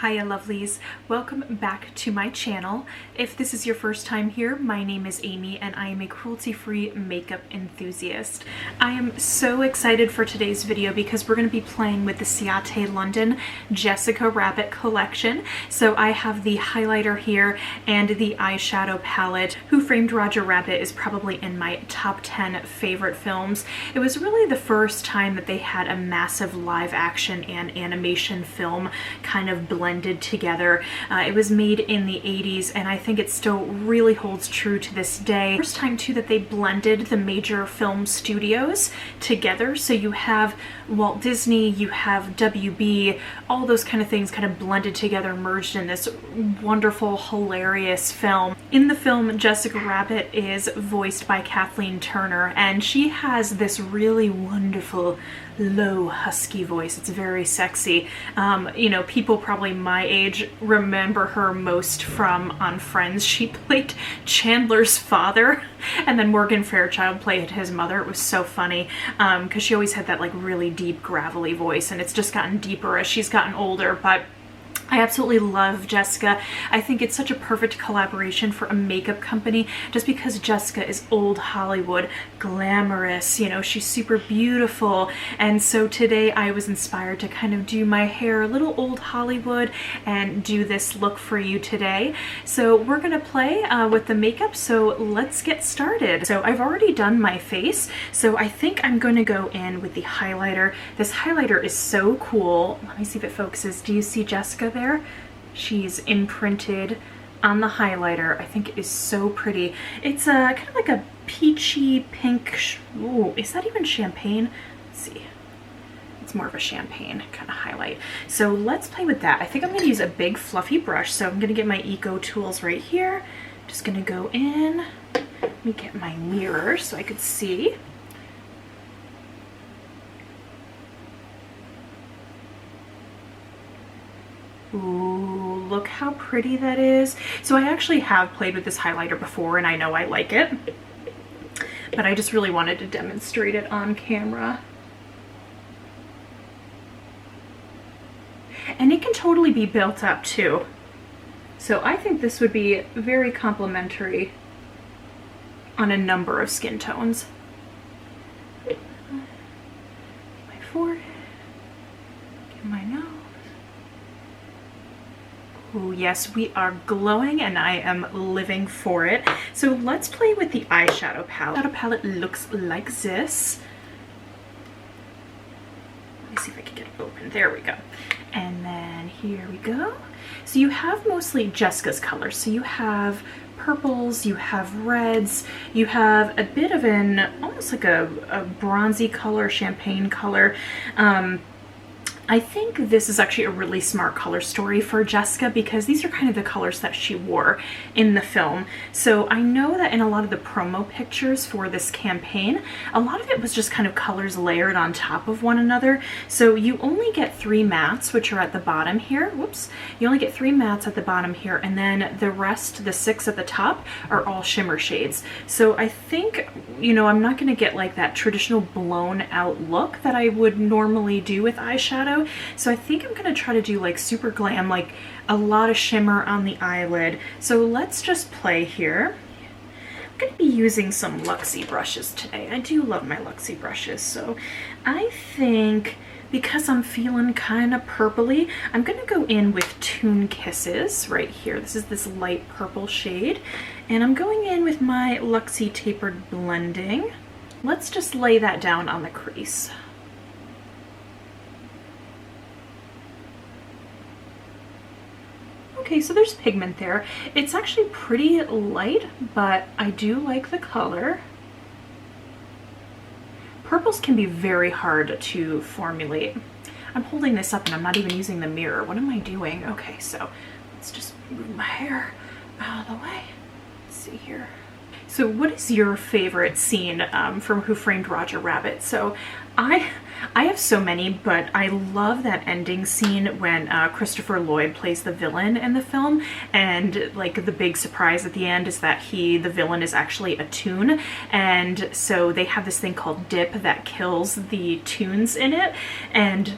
Hiya lovelies, welcome back to my channel. If this is your first time here, my name is Amy and I am a cruelty-free makeup enthusiast. I am so excited for today's video because we're going to be playing with the Ciaté London Jessica Rabbit collection. So I have the highlighter here and the eyeshadow palette. Who Framed Rodger Rabbit is probably in my top 10 favorite films. It was really the first time that they had a massive live action and animation film kind of blended together. It was made in the 80s and I think it still really holds true to this day. First time too that they blended the major film studios together. So you have Walt Disney, you have WB, all those kind of things kind of blended together, merged in this wonderful, hilarious film. In the film, Jessica Rabbit is voiced by Kathleen Turner and she has this really wonderful low husky voice. It's very sexy. You know, people probably my age remember her most from on Friends. She played Chandler's father and then Morgan Fairchild played his mother. It was so funny because she always had that like really deep gravelly voice, and it's just gotten deeper as she's gotten older. But I absolutely love Jessica. I think it's such a perfect collaboration for a makeup company just because Jessica is old Hollywood, glamorous, you know, she's super beautiful. And so today I was inspired to kind of do my hair a little old Hollywood and do this look for you today. So we're gonna play with the makeup, so let's get started. So I've already done my face, so I think I'm going to go in with the highlighter. This highlighter is so cool. Let me see if it focuses. Do you see Jessica there? She's imprinted on the highlighter. I think it is so pretty. It's a kind of like a peachy pink. Ooh, is that even champagne? Let's see. It's more of a champagne kind of highlight. So let's play with that. I think I'm going to use a big fluffy brush. So I'm going to get my Eco tools right here. Just going to go in. Let me get my mirror so I could see. Ooh, look how pretty that is. So I actually have played with this highlighter before and I know I like it, but I just really wanted to demonstrate it on camera. And it can totally be built up too. So I think this would be very complimentary on a number of skin tones. My forehead, get my nose. Oh yes, we are glowing and I am living for it. So let's play with the eyeshadow palette. The eyeshadow palette looks like this. Let me see if I can get it open. There we go. And then here we go. So you have mostly Jessica's colors. So you have purples, you have reds, you have a bit of an, almost like a bronzy color, champagne color. I think this is actually a really smart color story for Jessica because these are kind of the colors that she wore in the film. So I know that in a lot of the promo pictures for this campaign, a lot of it was just kind of colors layered on top of one another. So you only get 3 mattes, which are at the bottom here. Whoops. You only get 3 mattes at the bottom here, and then the rest, the 6 at the top, are all shimmer shades. So I think, you know, I'm not going to get like that traditional blown out look that I would normally do with eyeshadow. So I think I'm going to try to do like super glam, like a lot of shimmer on the eyelid. So let's just play here. I'm going to be using some Luxie brushes today. I do love my Luxie brushes. So I think because I'm feeling kind of purpley, I'm going to go in with Tune Kisses right here. This is this light purple shade. And I'm going in with my Luxie Tapered Blending. Let's just lay that down on the crease. Okay, so there's pigment there. It's actually pretty light, but I do like the color. Purples can be very hard to formulate. I'm holding this up and I'm not even using the mirror. What am I doing? Okay, so let's just move my hair out of the way. Let's see here. So what is your favorite scene from Who Framed Rodger Rabbit? So I have so many, but I love that ending scene when Christopher Lloyd plays the villain in the film, and like the big surprise at the end is that the villain is actually a tune, and so they have this thing called dip that kills the tunes in it, and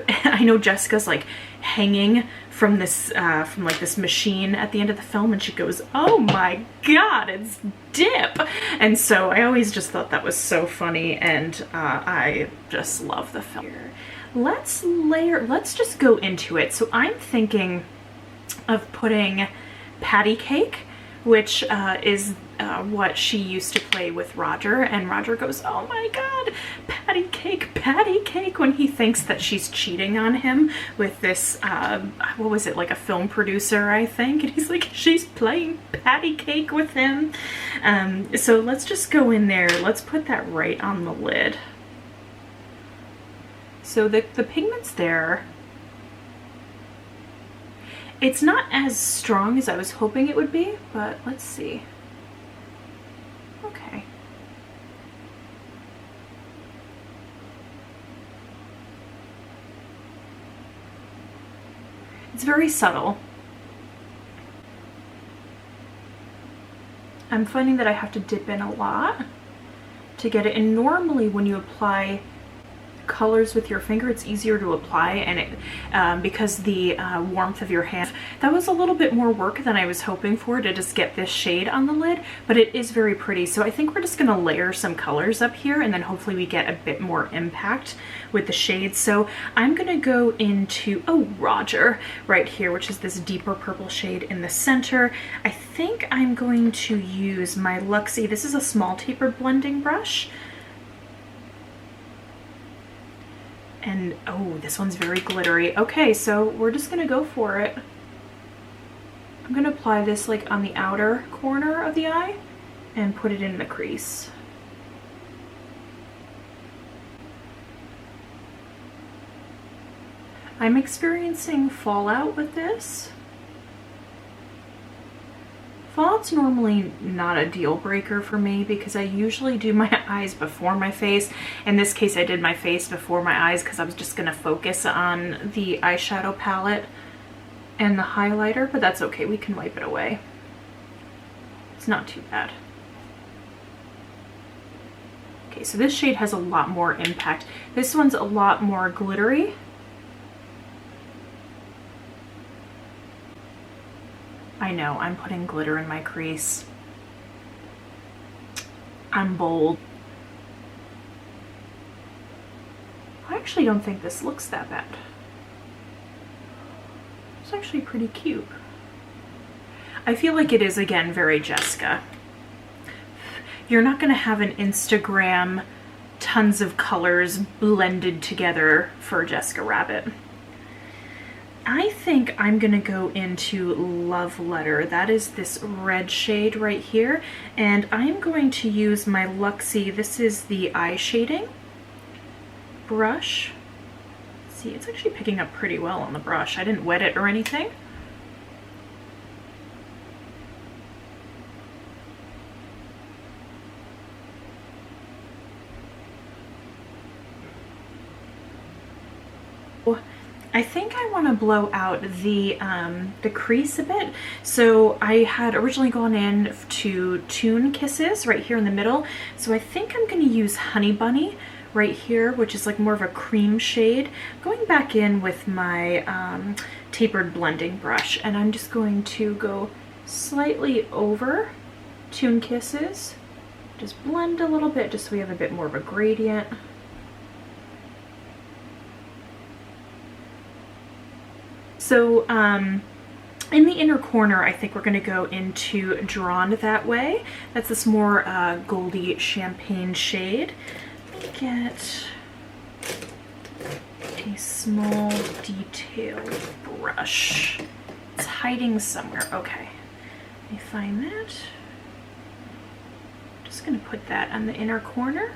I know Jessica's like hanging from this like this machine at the end of the film, and she goes, "Oh my god, it's dip!" And so I always just thought that was so funny, and I just love the film. Let's just go into it. So I'm thinking of putting Patty Cake, which is what she used to play with Rodger, and Rodger goes, "Oh my god, Patty Cake," when he thinks that she's cheating on him with this, what was it, like a film producer, I think, and he's like, she's playing Patty Cake with him. So let's just go in there, let's put that right on the lid. So the pigment's there. It's not as strong as I was hoping it would be, but let's see. Okay. It's very subtle. I'm finding that I have to dip in a lot to get it, and normally when you apply colors with your finger, it's easier to apply, and it because the warmth of your hand. That was a little bit more work than I was hoping for to just get this shade on the lid, but it is very pretty. So I think we're just gonna layer some colors up here, and then hopefully we get a bit more impact with the shades. So I'm gonna go into Rodger right here, which is this deeper purple shade in the center. I think I'm going to use my Luxie. This is a small tapered blending brush. And oh, this one's very glittery. Okay, so we're just gonna go for it. I'm gonna apply this like on the outer corner of the eye and put it in the crease. I'm experiencing fallout with this. Fallout's normally not a deal breaker for me because I usually do my eyes before my face. In this case, I did my face before my eyes because I was just gonna focus on the eyeshadow palette and the highlighter, but that's okay, we can wipe it away. It's not too bad. Okay, so this shade has a lot more impact. This one's a lot more glittery. I know, I'm putting glitter in my crease. I'm bold. I actually don't think this looks that bad. It's actually pretty cute. I feel like it is, again, very Jessica. You're not gonna have an Instagram tons of colors blended together for Jessica Rabbit. I think I'm gonna go into Love Letter. That is this red shade right here, and I'm going to use my Luxie. This is the eye shading brush. See, it's actually picking up pretty well on the brush. I didn't wet it or anything. I think I want to blow out the crease a bit. So I had originally gone in to Tune Kisses right here in the middle. So I think I'm going to use Honey Bunny right here, which is like more of a cream shade. Going back in with my tapered blending brush, and I'm just going to go slightly over Tune Kisses. Just blend a little bit just so we have a bit more of a gradient. So in the inner corner, I think we're going to go into Drawn That Way. That's this more goldy champagne shade. Let me get a small detailed brush. It's hiding somewhere. Okay, let me find that. Just going to put that on the inner corner.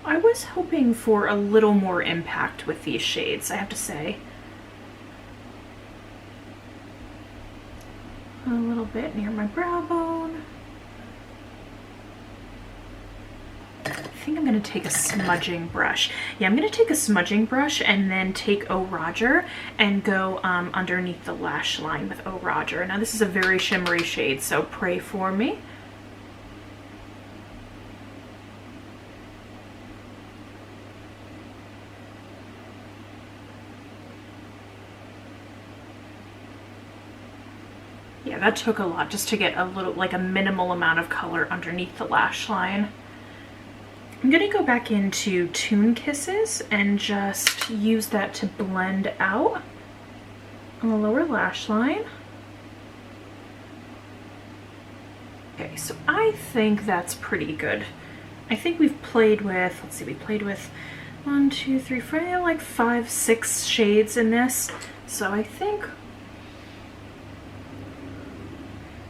I was hoping for a little more impact with these shades, I have to say. A little bit near my brow bone. think I'm gonna take a smudging brush. Yeah, I'm gonna take a smudging brush and then take Oh Rodger and go underneath the lash line with Oh Rodger. Now this is a very shimmery shade, so pray for me. Yeah, that took a lot just to get a little, like a minimal amount of color underneath the lash line. I'm gonna go back into Toon Kisses and just use that to blend out on the lower lash line. Okay, so I think that's pretty good. I think we've played with, let's see, we played with 1, 2, 3, 4, like 5, 6 shades in this. So I think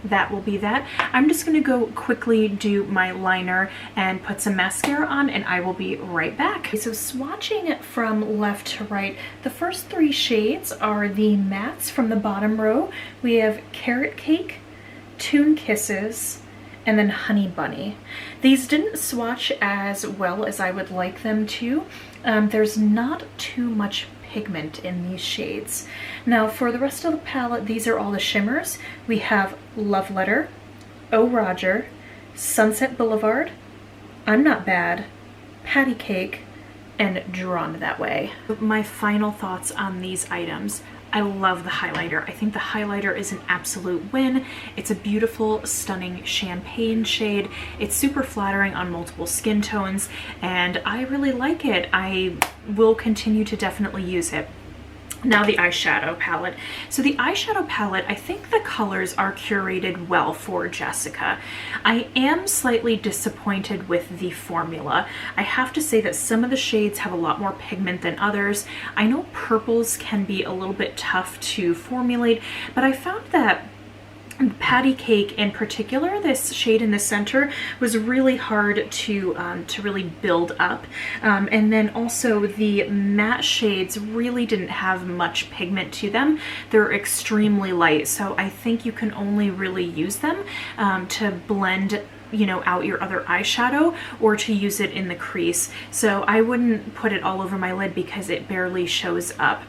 that will be that. I'm just going to go quickly do my liner and put some mascara on, and I will be right back. Okay, so swatching from left to right, the first 3 shades are the mattes from the bottom row. We have Carrot Cake, Toon Kisses, and then Honey Bunny. These didn't swatch as well as I would like them to. There's not too much pigment in these shades. Now for the rest of the palette, these are all the shimmers. We have Love Letter, Oh Rodger, Sunset Boulevard, I'm Not Bad, Patty Cake, and Drawn That Way. My final thoughts on these items. I love the highlighter. I think the highlighter is an absolute win. It's a beautiful, stunning champagne shade. It's super flattering on multiple skin tones, and I really like it. I will continue to definitely use it. Now the eyeshadow palette. So the eyeshadow palette, I think the colors are curated well for Jessica. I am slightly disappointed with the formula. I have to say that some of the shades have a lot more pigment than others. I know purples can be a little bit tough to formulate, but I found that Patty Cake in particular, this shade in the center, was really hard to really build up, and then also the matte shades really didn't have much pigment to them. They're extremely light, so I think you can only really use them to blend, you know, out your other eyeshadow or to use it in the crease. So I wouldn't put it all over my lid because it barely shows up.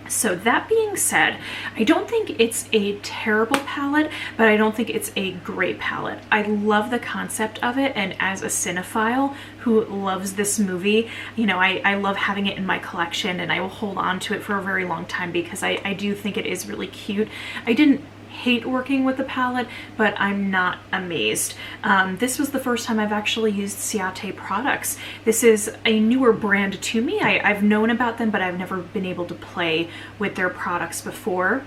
So that being said, I don't think it's a terrible palette, but I don't think it's a great palette. I love the concept of it, and as a cinephile who loves this movie, you know, I love having it in my collection, and I will hold on to it for a very long time because I do think it is really cute. I didn't hate working with the palette, but I'm not amazed. This was the first time I've actually used Ciaté products. This is a newer brand to me. I've known about them, but I've never been able to play with their products before.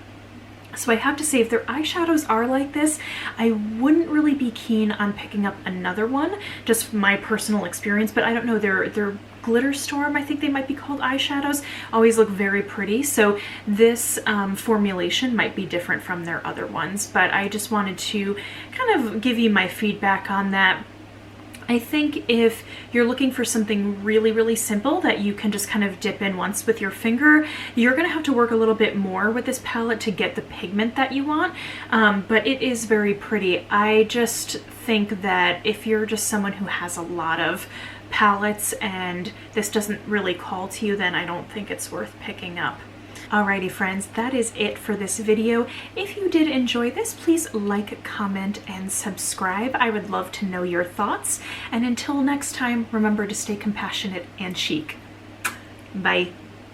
So I have to say, if their eyeshadows are like this, I wouldn't really be keen on picking up another one, just my personal experience, but I don't know, their Glitter Storm, I think they might be called, eyeshadows always look very pretty, so this formulation might be different from their other ones, but I just wanted to kind of give you my feedback on that. I think if you're looking for something really, really simple that you can just kind of dip in once with your finger, you're gonna have to work a little bit more with this palette to get the pigment that you want, but it is very pretty. I just think that if you're just someone who has a lot of palettes and this doesn't really call to you, then I don't think it's worth picking up. Alrighty friends, that is it for this video. If you did enjoy this, please like, comment, and subscribe. I would love to know your thoughts. And until next time, remember to stay compassionate and chic. Bye.